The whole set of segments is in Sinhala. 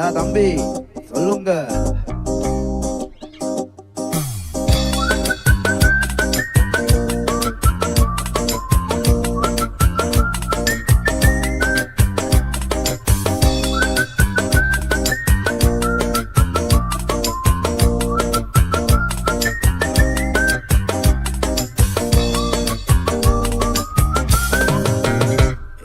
அடா தம்பி சொல்லுங்க.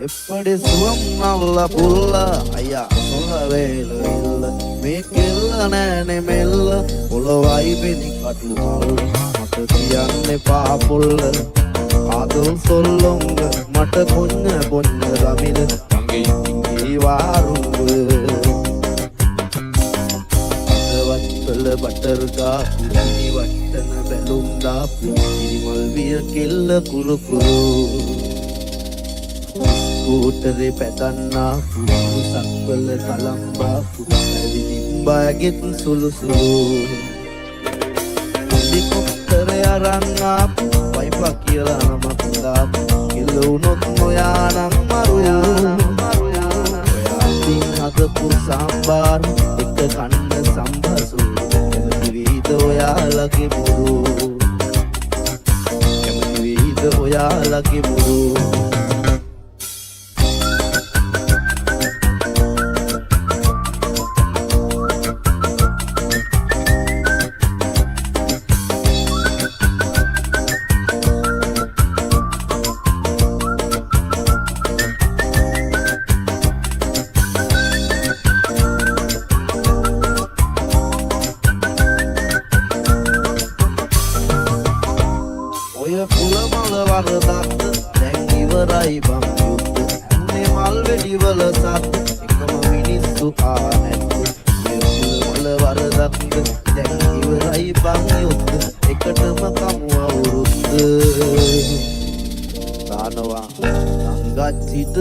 எப்படி சுகம் நல்ல புல்ல ஐயா சொல்லவே இல்லை මේකෙල්ල නෑනේ මෙල්ල පොළොවයි වෙනි කටුමල් මට කියන්නේ පාපොල්ල ආදල් සොල්ලොංග මට පොන්න පොන්න රමිල මගේ වාරුංග අදවත්තල බටර් ගාපු ඉනි වට්ටන බැලුම් දාපු ඉනිමල් විය කෙල්ල කුරු කුරු කූටරේ පැතන්නා පුරු සක්වල කලම්බාපු ඇවිදිම්බාගෙත් සුළු සුළු හෙලිකොප්ටරේ අරන් ආපු වයිපා කියලා නමක් දාපු කිලුනොත් නොයානම් මරුයා ඔයාටින් හදපු සම්බාර එක කන්න සම්බසු කැමති වේද ඔයාලගේ මුරු කැමති වේද ඔයාලගේ මුරු පුලමල වරදක්ද දැන් ඉවරයි බං යුද්ධ හැන්නේ මල් වෙඩිවල සත් එකම මිනිස්සු ආ නැත්ද පුලමල වරදක්ද දැන් ඉවරයි බං යුද්ධ එකටම කමු අවුරුද්ද තානවා සංගච්ඡිත